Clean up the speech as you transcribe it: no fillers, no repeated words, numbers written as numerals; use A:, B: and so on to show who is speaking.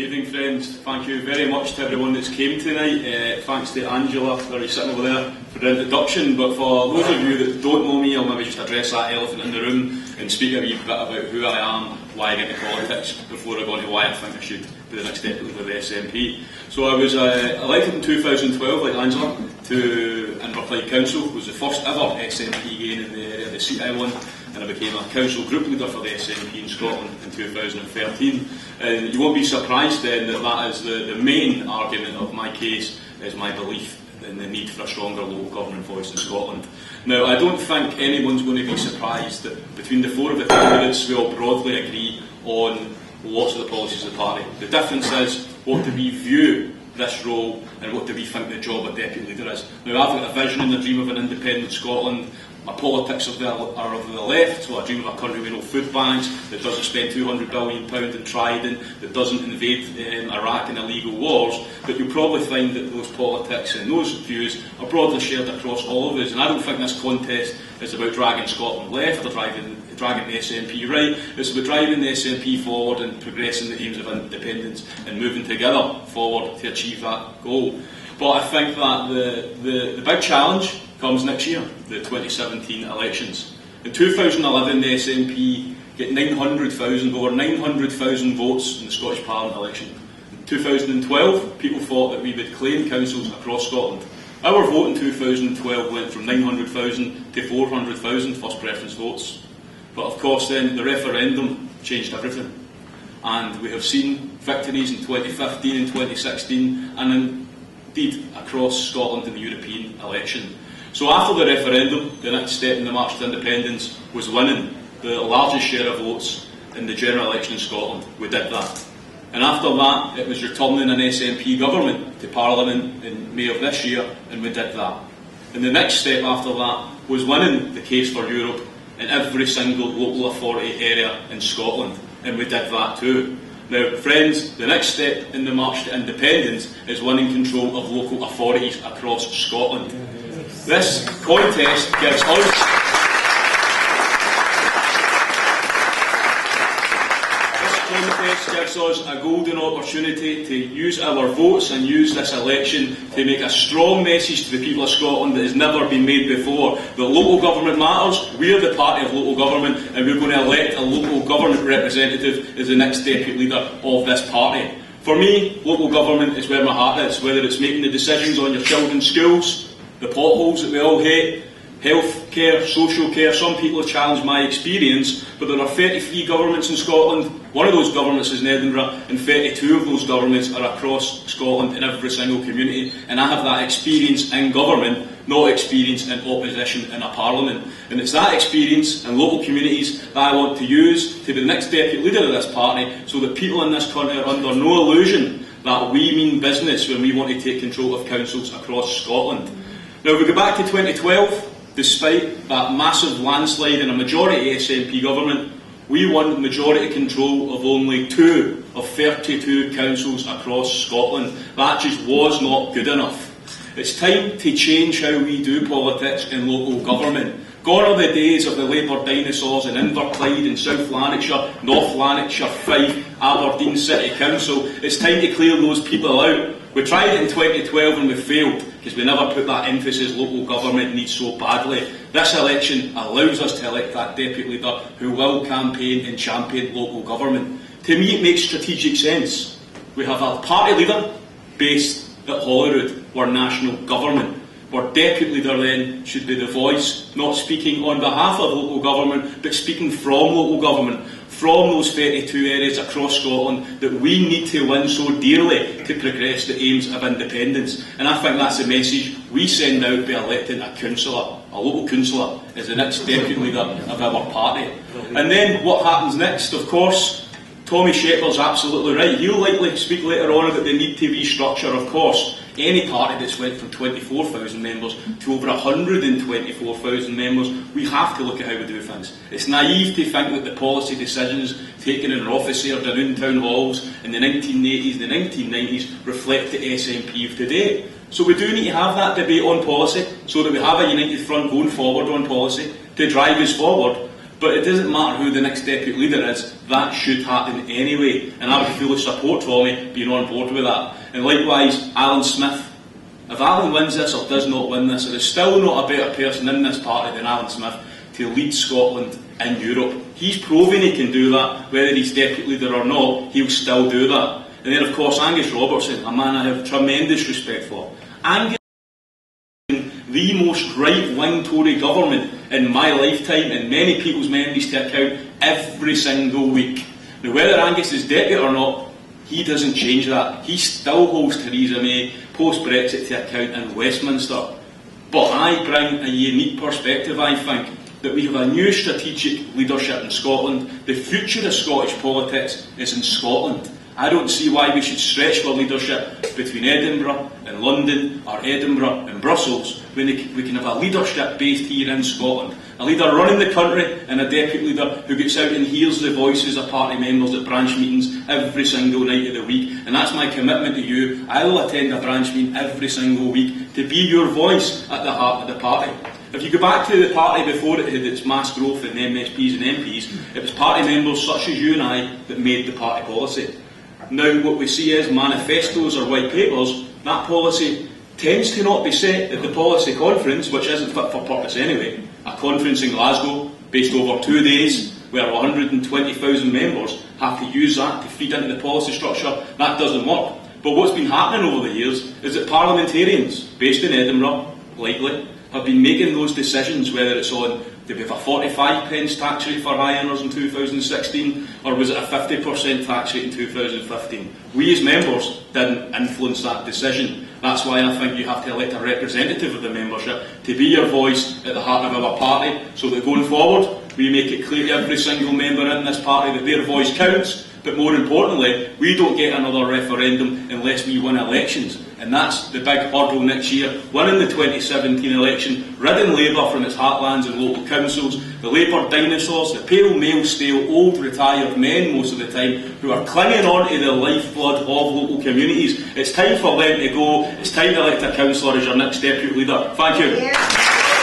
A: evening, friends. Thank you very much to everyone that's came tonight. Thanks to Angela, who's sitting over there, for the introduction. But for those of you that don't know me, I'll maybe just address that elephant in the room and speak a wee bit about who I am, why I get into politics, before I go into why I think I should be the next deputy leader of the SNP. So I was elected in 2012, like Angela, to Inverclyde Council. It was the first ever SNP gain in the area, the seat I won, and I became a council group leader for the SNP in Scotland in 2013. And you won't be surprised then that that is the main argument of my case, is my belief in the need for a stronger local government voice in Scotland. Now, I don't think anyone's going to be surprised that between the four of the candidates we all broadly agree on lots of the policies of the party. The difference is what do we view this role and what do we think the job of deputy leader is. Now, I've got a vision and a dream of an independent Scotland. My politics are of the left, so I dream of a country with no food banks, that doesn't spend £200 billion in Trident, that doesn't invade Iraq in illegal wars. But you'll probably find that those politics and those views are broadly shared across all of us. And I don't think this contest is about dragging Scotland left or dragging the SNP right. It's about driving the SNP forward and progressing the aims of independence and moving together forward to achieve that goal. But I think that the big challenge comes next year, the 2017 elections. In 2011, the SNP get over 900,000 votes in the Scottish Parliament election. In 2012, people thought that we would claim councils across Scotland. Our vote in 2012 went from 900,000 to 400,000 first preference votes. But of course then, the referendum changed everything. And we have seen victories in 2015 and 2016, and indeed across Scotland in the European election. So after the referendum, the next step in the march to independence was winning the largest share of votes in the general election in Scotland. We did that. And after that, it was returning an SNP government to Parliament in May of this year, and we did that. And the next step after that was winning the case for Europe in every single local authority area in Scotland, and we did that too. Now, friends, the next step in the march to independence is winning control of local authorities across Scotland. This contest gives us a golden opportunity to use our votes and use this election to make a strong message to the people of Scotland that has never been made before. That local government matters, we're the party of local government, and we're going to elect a local government representative as the next deputy leader of this party. For me, local government is where my heart is, whether it's making the decisions on your children's schools, the potholes that we all hate, health care, social care. Some people have challenged my experience, but there are 33 governments in Scotland. One of those governments is in Edinburgh, and 32 of those governments are across Scotland in every single community. And I have that experience in government, not experience in opposition in a parliament. And it's that experience in local communities that I want to use to be the next deputy leader of this party, so that people in this country are under no illusion that we mean business when we want to take control of councils across Scotland. Now, if we go back to 2012, despite that massive landslide in a majority SNP government, we won majority control of only 2 of 32 councils across Scotland. That just was not good enough. It's time to change how we do politics in local government. Gone are the days of the Labour dinosaurs in Inverclyde and South Lanarkshire, North Lanarkshire, Fife, Aberdeen City Council. It's time to clear those people out. We tried it in 2012 and we failed because we never put that emphasis local government needs so badly. This election allows us to elect that deputy leader who will campaign and champion local government. To me, it makes strategic sense. We have a party leader based at Holyrood, we're national government. Our deputy leader then should be the voice, not speaking on behalf of local government, but speaking from local government, from those 32 areas across Scotland that we need to win so dearly to progress the aims of independence. And I think that's the message we send out by electing a councillor, a local councillor, as the next deputy leader of our party. And then what happens next, of course, Tommy Shepherd's absolutely right. He'll likely speak later on about the need to restructure, of course. Any party that's went from 24,000 members to over 124,000 members, we have to look at how we do things. It's naive to think that the policy decisions taken in our office or down in town halls in the 1980s and the 1990s reflect the SNP of today. So we do need to have that debate on policy so that we have a united front going forward on policy to drive us forward. But it doesn't matter who the next deputy leader is, that should happen anyway. And I would fully support Tommy being on board with that. And likewise, Alan Smith. If Alan wins this or does not win this, there is still not a better person in this party than Alan Smith to lead Scotland in Europe. He's proven he can do that, whether he's deputy leader or not, he'll still do that. And then of course Angus Robertson, a man I have tremendous respect for. Angus the most right-wing Tory government in my lifetime, and many people's memories to account every single week. Now, whether Angus is deputy or not, he doesn't change that. He still holds Theresa May post-Brexit to account in Westminster. But I bring a unique perspective, I think, that we have a new strategic leadership in Scotland. The future of Scottish politics is in Scotland. I don't see why we should stretch for leadership between Edinburgh and London or Edinburgh and Brussels when we can have a leadership based here in Scotland. A leader running the country and a deputy leader who gets out and hears the voices of party members at branch meetings every single night of the week. And that's my commitment to you. I will attend a branch meeting every single week to be your voice at the heart of the party. If you go back to the party before it had its mass growth in MSPs and MPs, it was party members such as you and I that made the party policy. Now what we see is manifestos or white papers. That policy tends to not be set at the policy conference, which isn't fit for purpose anyway. A conference in Glasgow, based over 2 days, where 120,000 members have to use that to feed into the policy structure, that doesn't work. But what's been happening over the years is that parliamentarians, based in Edinburgh, likely, have been making those decisions, whether it's on, did we have a 45 pence tax rate for high earners in 2016, or was it a 50% tax rate in 2015? We as members didn't influence that decision. That's why I think you have to elect a representative of the membership to be your voice at the heart of our party, so that going forward we make it clear to every single member in this party that their voice counts, but more importantly, we don't get another referendum unless we win elections. And that's the big hurdle next year. Winning the 2017 election, ridding Labour from its heartlands and local councils, the Labour dinosaurs, the pale, male, stale, old, retired men most of the time, who are clinging on to the lifeblood of local communities. It's time for them to go. It's time to elect a councillor as your next deputy leader. Thank you. Yeah.